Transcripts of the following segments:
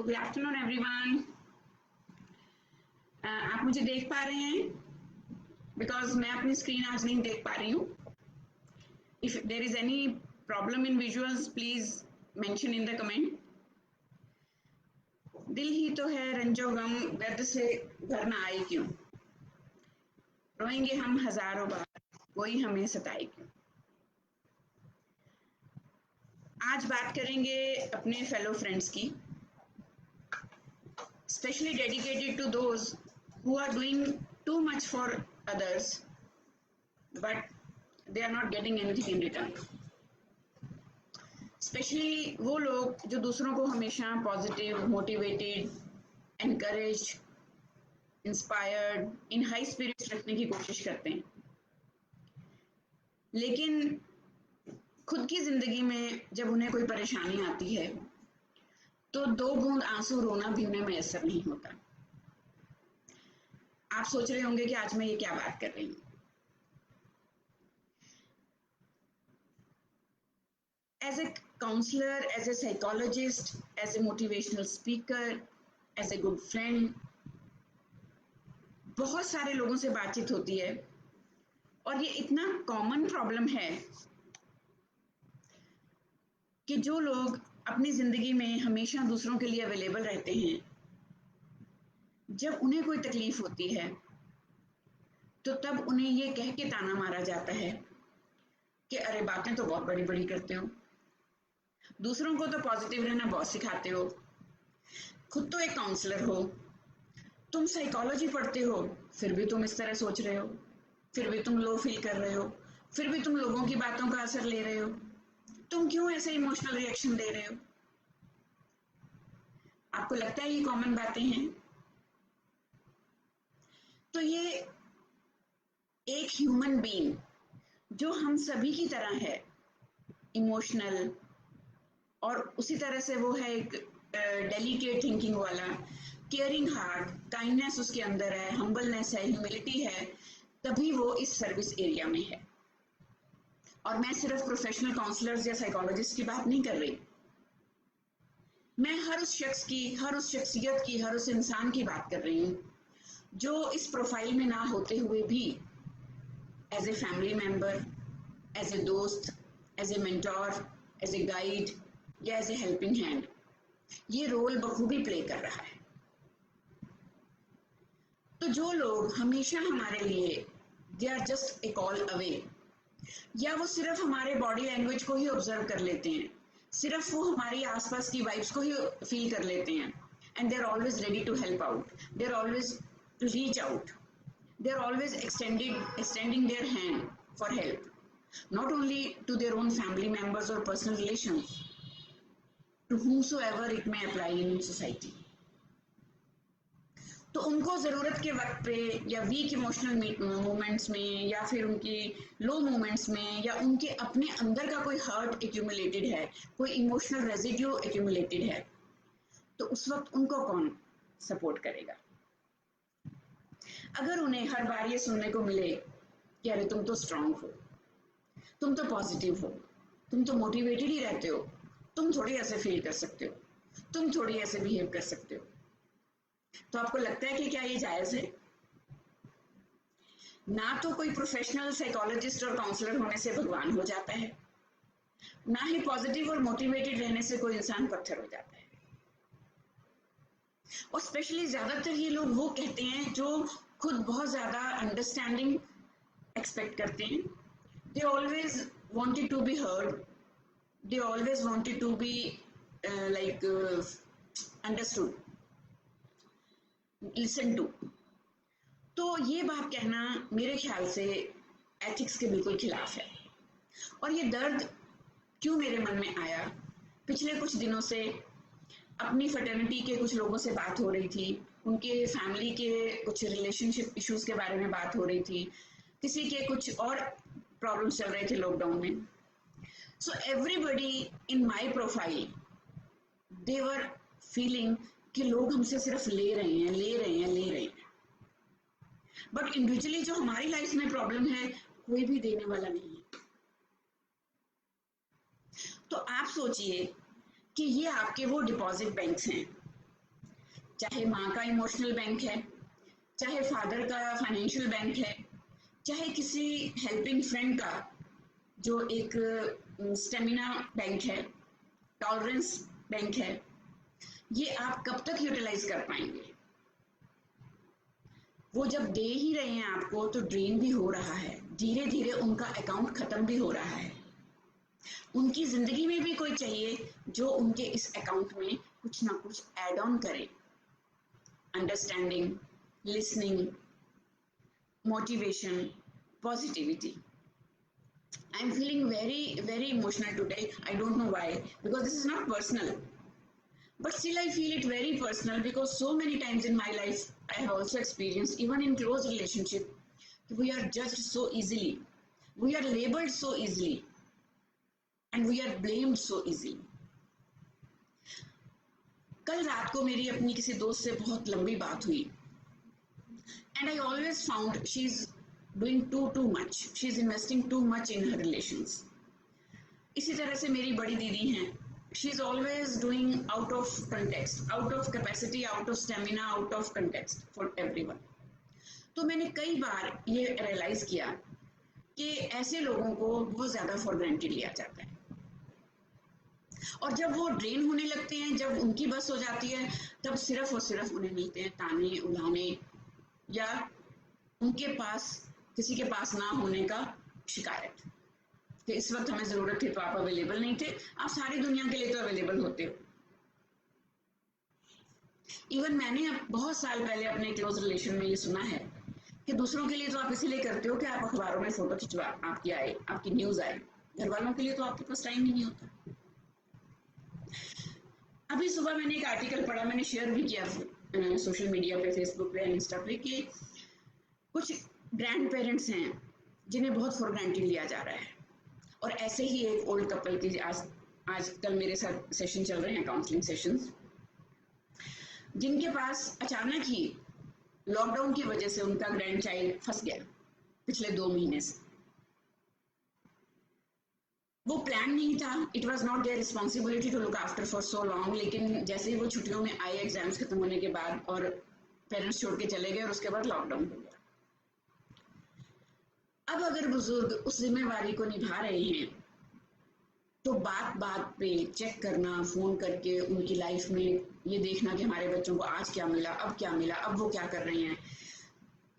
Good afternoon everyone. आप मुझे देख पा रहे हैं? बिकॉज मैं अपनी स्क्रीन आज नहीं देख पा रही हूँ। If there is any problem in visuals please mention in the comment. दिल ही तो है रंजो गम, दर्द से घर ना आए क्यों, रोएंगे हम हजारों बार, कोई हमें सताए क्यों। आज बात करेंगे अपने फेलो फ्रेंड्स की, especially dedicated to those who are doing too much for others but they are not getting anything in return. Especially वो लोग जो दूसरों को हमेशा positive, motivated, encourage, inspired, in high spirits रखने की कोशिश करते हैं, लेकिन खुद की जिंदगी में जब उन्हें कोई परेशानी आती है तो 2 बूंद आंसू रोना भी उन्हें मैसर नहीं होता। आप सोच रहे होंगे कि आज मैं ये क्या बात कर रही हूँ। As a counsellor, as a psychologist, as a motivational speaker, as a good friend, बहुत सारे लोगों से बातचीत होती है और ये इतना कॉमन प्रॉब्लम है कि जो लोग अपनी जिंदगी में हमेशा दूसरों के लिए अवेलेबल रहते हैं, जब उन्हें कोई तकलीफ होती है तो तब उन्हें ये कह के ताना मारा जाता है कि अरे बातें तो बहुत बड़ी बड़ी करते हो, दूसरों को तो पॉजिटिव रहना बहुत सिखाते हो, खुद तो एक काउंसलर हो, तुम साइकोलॉजी पढ़ते हो फिर भी तुम इस तरह सोच रहे हो, फिर भी तुम लो फील कर रहे हो, फिर भी तुम लोगों की बातों का असर ले रहे हो, तुम क्यों ऐसे इमोशनल रिएक्शन दे रहे हो। आपको लगता है ये कॉमन बातें हैं? तो ये एक ह्यूमन बीइंग जो हम सभी की तरह है, इमोशनल, और उसी तरह से वो है एक डेलिकेट थिंकिंग वाला, केयरिंग हार्ट, काइंडनेस उसके अंदर है, हम्बलनेस है, ह्यूमिलिटी है, तभी वो इस सर्विस एरिया में है। और मैं सिर्फ प्रोफेशनल काउंसलर्स या साइकोलॉजिस्ट की बात नहीं कर रही, मैं हर उस शख्स की, हर उस शख्सियत की, हर उस इंसान की बात कर रही हूँ जो इस प्रोफाइल में ना होते हुए भी as a family member, as a दोस्त, as a mentor, as a guide या एज ए हेल्पिंग हैंड ये रोल बखूबी प्ले कर रहा है। तो जो लोग हमेशा हमारे लिए they are just a call away, या वो सिर्फ हमारे बॉडी लैंग्वेज को ही ऑब्जर्व कर लेते हैं, सिर्फ वो हमारी आसपास की वाइब्स को ही फील कर लेते हैं, and they are always ready to help out, they are always to reach out, they are always extending their hand for help, not only to their own family members or personal relations, to whomsoever it may apply in society. तो उनको ज़रूरत के वक्त पे या week emotional moments में या फिर उनकी लो मोमेंट्स में या उनके अपने अंदर का कोई हर्ट एक्यूमुलेटेड है, कोई इमोशनल रेजिड्यू एक्यूमुलेटेड है, तो उस वक्त उनको कौन सपोर्ट करेगा? अगर उन्हें हर बार ये सुनने को मिले कि अरे तुम तो स्ट्रांग हो, तुम तो पॉजिटिव हो, तुम तो मोटिवेटेड ही रहते हो, तुम थोड़ी ऐसे फील कर सकते हो, तुम थोड़ी ऐसे बिहेव कर सकते हो, तो आपको लगता है कि क्या ये जायज है? ना तो कोई प्रोफेशनल साइकोलॉजिस्ट और काउंसलर होने से भगवान हो जाता है, ना ही पॉजिटिव और मोटिवेटेड रहने से कोई इंसान पत्थर हो जाता है। और स्पेशली ज्यादातर ये लोग वो कहते हैं जो खुद बहुत ज्यादा अंडरस्टैंडिंग एक्सपेक्ट करते हैं, they always wanted to be heard, they always wanted to be like understood, listen to. तो ये बात कहना मेरे ख्याल से एथिक्स के बिल्कुल खिलाफ है। और ये दर्द क्यों मेरे मन में आया, पिछले कुछ दिनों से अपनी फर्टर्निटी के कुछ लोगों से बात हो रही थी, उनके फैमिली के कुछ रिलेशनशिप इश्यूज के बारे में बात हो रही थी, किसी के कुछ और प्रॉब्लम्स चल रहे थे लॉकडाउन में। So everybody in my profile they were feeling कि लोग हमसे सिर्फ ले रहे हैं, ले रहे हैं, ले रहे हैं, बट इंडिविजुअली जो हमारी लाइफ में प्रॉब्लम है कोई भी देने वाला नहीं है। तो आप सोचिए कि ये आपके वो डिपॉजिट बैंक्स हैं चाहे माँ का इमोशनल बैंक है, चाहे फादर का फाइनेंशियल बैंक है, चाहे किसी हेल्पिंग फ्रेंड का जो एक स्टेमिना बैंक है, टॉलरेंस बैंक है, ये आप कब तक यूटिलाइज कर पाएंगे? वो जब दे ही रहे हैं आपको तो ड्रेन भी हो रहा है, धीरे धीरे उनका अकाउंट खत्म भी हो रहा है। उनकी जिंदगी में भी कोई चाहिए जो उनके इस अकाउंट में कुछ ना कुछ ऐड ऑन करे, understanding, listening, motivation, positivity. I'm feeling very emotional today. I don't know why, because this is not personal, but still I feel it very personal because so many times in my life I have also experienced, even in close relationship, we are judged so easily, we are labeled so easily, and we are blamed so easily. कल रात को मेरी अपनी किसी दोस्त से बहुत लंबी बात हुई, and I always found she's doing too much. She's investing too much in her relations. इसी तरह से मेरी बड़ी दीदी हैं. She's always doing out of context, out of capacity, out of stamina, out of context for everyone. तो मैंने कई बार ये रियलाइज किया कि ऐसे लोगों को बहुत ज्यादा फॉर ग्रांटेड लिया जाता है, और जब वो ड्रेन होने लगते हैं, जब उनकी बस हो जाती है, तब सिर्फ और सिर्फ उन्हें मिलते हैं ताने, उलाने, या उनके पास किसी के पास ना होने का शिकायत कि इस वक्त हमें जरूरत थी तो आप अवेलेबल नहीं थे। आप सारी दुनिया के लिए तो अवेलेबल होते हो। इवन मैंने अब बहुत साल पहले अपने क्लोज रिलेशन में ये सुना है कि दूसरों के लिए तो आप इसीलिए करते हो कि आप अखबारों में फोटो खिंचवा, आपकी आए, आपकी न्यूज आए, घर वालों के लिए तो आपके पास टाइम ही नहीं होता। अभी सुबह मैंने एक आर्टिकल पढ़ा, मैंने शेयर भी किया सोशल मीडिया पे, फेसबुक पे, इंस्टा पे, कि कुछ ग्रैंड पेरेंट्स हैं जिन्हें बहुत फॉर ग्रांटेड लिया जा रहा है। और ऐसे ही एक ओल्ड कपल की आजकल मेरे साथ सेशन चल रहे हैं, काउंसलिंग सेशंस, जिनके पास अचानक ही लॉकडाउन की वजह से उनका ग्रैंड चाइल्ड फंस गया पिछले 2 महीने से। वो प्लान नहीं था, it was not there responsibility to look after for so long, लेकिन जैसे ही वो छुट्टियों में आए, एग्जाम्स खत्म होने के बाद, और पेरेंट्स छोड़ के चले गए, और उसके बाद लॉकडाउन हो गया। अब अगर बुजुर्ग उस जिम्मेवारी को निभा रहे हैं तो बात बात पे चेक करना, फोन करके उनकी लाइफ में ये देखना कि हमारे बच्चों को आज क्या मिला, अब क्या मिला, अब वो क्या कर रहे हैं,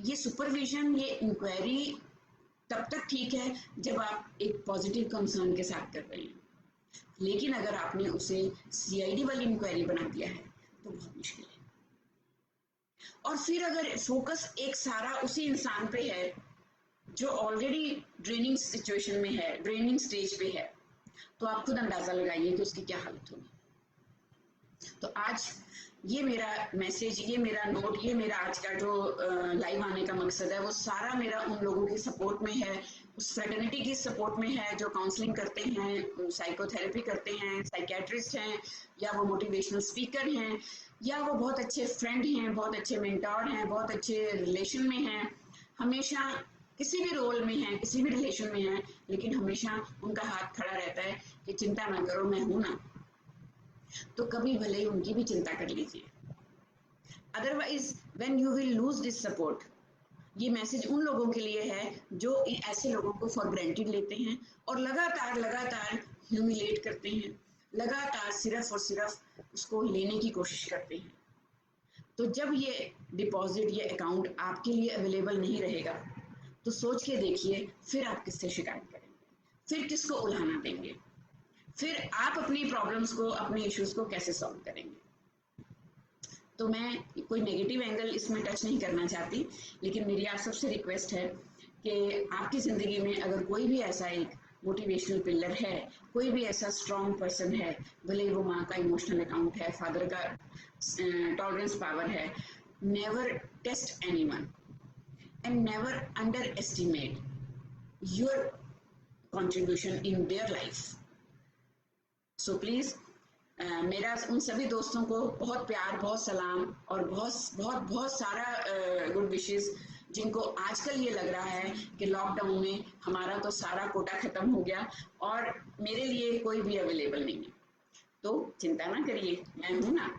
ये सुपरविजन, ये इंक्वायरी तब तक ठीक है जब आप एक पॉजिटिव कंसर्न के साथ कर रहे हैं। लेकिन अगर आपने उसे सीआईडी वाली इंक्वायरी बना दिया है तो बहुत मुश्किल है। और फिर अगर फोकस एक सारा उसी इंसान पे है जो ऑलरेडी ड्रेनिंग सिचुएशन में है, ड्रेनिंग स्टेज पे है, तो आप खुद अंदाजा लगाइए कि उसकी क्या हालत होगी। तो आज ये मेरा मैसेज, ये मेरा नोट, ये मेरा आज का जो लाइव आने का मकसद है, वो सारा मेरा उन लोगों की सपोर्ट में है, उस फ्रेटर्निटी की सपोर्ट में है जो काउंसलिंग करते हैं, साइकोथेरेपी करते हैं, साइकेट्रिस्ट हैं, या वो मोटिवेशनल स्पीकर हैं, या वो बहुत अच्छे फ्रेंड हैं, बहुत अच्छे मेंटोर हैं, बहुत अच्छे रिलेशन में हैं, हमेशा किसी भी रोल में है, किसी भी रिलेशन में है, लेकिन हमेशा उनका हाथ खड़ा रहता है कि चिंता ना करो, मैं हूं ना। तो कभी भले ही उनकी भी चिंता कर लीजिए। Otherwise when you will lose this support, ये मैसेज उन लोगों के लिए है जो ऐसे लोगों को फॉर ग्रांटेड लेते हैं और लगातार ह्यूमिलेट करते हैं, लगातार सिर्फ और सिर्फ उसको लेने की कोशिश करते हैं। तो जब ये डिपॉजिट, ये अकाउंट आपके लिए अवेलेबल नहीं रहेगा, तो सोच के देखिए फिर आप किससे शिकायत करेंगे, फिर किसको उल्हाना देंगे, फिर आप अपनी प्रॉब्लम्स को, अपने इश्यूज को कैसे सॉल्व करेंगे। तो मैं कोई नेगेटिव एंगल इसमें टच नहीं करना चाहती, लेकिन मेरी आप सबसे रिक्वेस्ट है कि आपकी जिंदगी में अगर कोई भी ऐसा एक मोटिवेशनल पिलर है, कोई भी ऐसा स्ट्रॉन्ग पर्सन है, भले वो माँ का इमोशनल अकाउंट है, फादर का टॉलरेंस पावर है, never test anyone and never underestimate your contribution in their life. So please, मेरा उन सभी दोस्तों को बहुत प्यार, बहुत सलाम और बहुत सारा गुड विशेस, जिनको आजकल ये लग रहा है कि लॉकडाउन में हमारा तो सारा कोटा खत्म हो गया और मेरे लिए कोई भी अवेलेबल नहीं है। तो चिंता ना करिए, मैं हूं ना।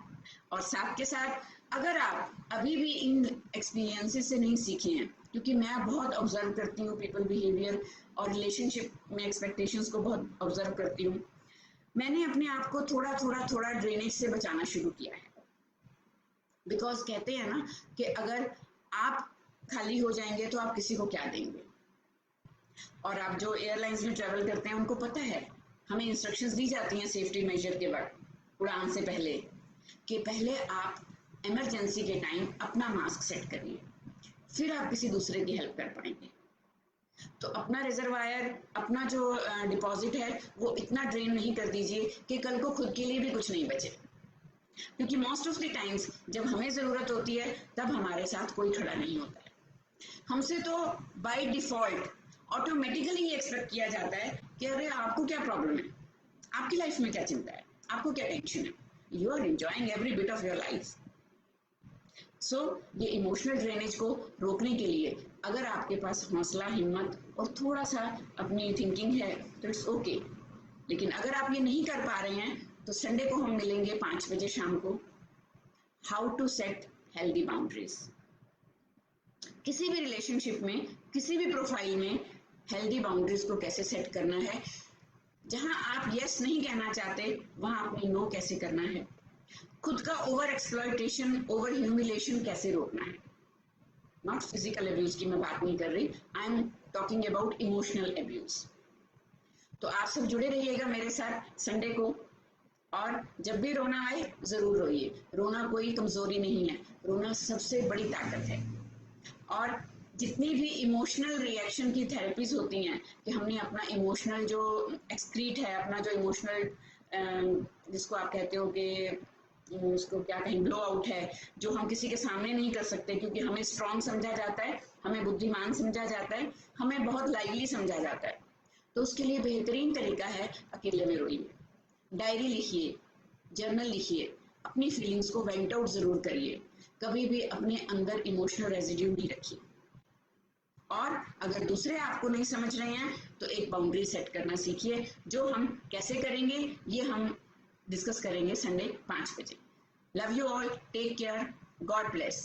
और साथ के साथ अगर आप अभी भी इन एक्सपीरियंसेस से नहीं सीखे हैं, क्योंकि मैं बहुत ऑब्जर्व करती हूँ पीपल बिहेवियर और रिलेशनशिप में एक्सपेक्टेशंस को बहुत ऑब्जर्व करती हूँ, मैंने अपने आप को थोड़ा थोड़ा थोड़ा ड्रेनेज से बचाना शुरू किया है। बिकॉज कहते हैं ना कि अगर आप खाली हो जाएंगे तो आप किसी को क्या देंगे। और आप जो एयरलाइंस में ट्रेवल करते हैं उनको पता है, हमें इंस्ट्रक्शंस दी जाती हैं सेफ्टी मेजर के बाद उड़ान से पहले, कि पहले आप इमरजेंसी के टाइम अपना मास्क सेट करिए, फिर आप किसी दूसरे की हेल्प कर पाएंगे। तो अपना रिजर्वायर, अपना जो डिपॉजिट है वो इतना ड्रेन नहीं कर दीजिए कि कल को खुद के लिए भी कुछ नहीं बचे, क्योंकि मोस्ट ऑफ द टाइम्स जब हमें ज़रूरत होती है तब हमारे साथ कोई खड़ा नहीं होता है। हमसे तो बाय डिफॉल्ट ऑटोमेटिकली ये एक्सपेक्ट किया जाता है कि अरे आपको क्या प्रॉब्लम है, आपकी लाइफ में क्या चिंता है, आपको क्या टेंशन है, you are enjoying every bit of your life. So ये इमोशनल ड्रेनेज को रोकने के लिए अगर आपके पास हौसला, हिम्मत और थोड़ा सा अपनी थिंकिंग है तो इट्स ओके। लेकिन अगर आप ये नहीं कर पा रहे हैं तो संडे को हम मिलेंगे 5 बजे शाम को। How to set healthy boundaries. किसी भी रिलेशनशिप में, किसी भी प्रोफाइल में हेल्दी बाउंड्रीज को कैसे सेट करना है, जहां आप यस नहीं कहना चाहते वहां आपने नो कैसे करना है, खुद का ओवर एक्सप्लॉयटेशन, ओवर ह्यूमिलेशन कैसे रोकना है। नॉट फिजिकल अब्यूज की मैं बात नहीं कर रही, I am talking about emotional abuse. तो आप सब जुड़े रहिएगा मेरे साथ संडे को, और जब भी रोना आए जरूर रोइए। रोना कोई कमजोरी नहीं है, रोना सबसे बड़ी ताकत है। और जितनी भी इमोशनल रिएक्शन की थेरेपीज होती हैं कि हमने अपना इमोशनल जो एक्सक्रीट है, अपना जो इमोशनल जिसको आप कहते हो कि उसको क्या कहें, ब्लो आउट है, जो हम किसी के सामने नहीं कर सकते क्योंकि हमें स्ट्रांग समझा जाता है, हमें बुद्धिमान समझा जाता है, हमें बहुत लाइवली समझा जाता है। तो उसके लिए बेहतरीन तरीका है अकेले में रोइए, डायरी लिखिए, जर्नल लिखिए, अपनी फीलिंग्स को वेंट आउट जरूर करिए, कभी भी अपने अंदर इमोशनल रेजिड्यू नहीं रखिए। और अगर दूसरे आपको नहीं समझ रहे हैं तो एक बाउंड्री सेट करना सीखिए, जो हम कैसे करेंगे ये हम डिस्कस करेंगे संडे 5 बजे। Love you all, take care, God bless.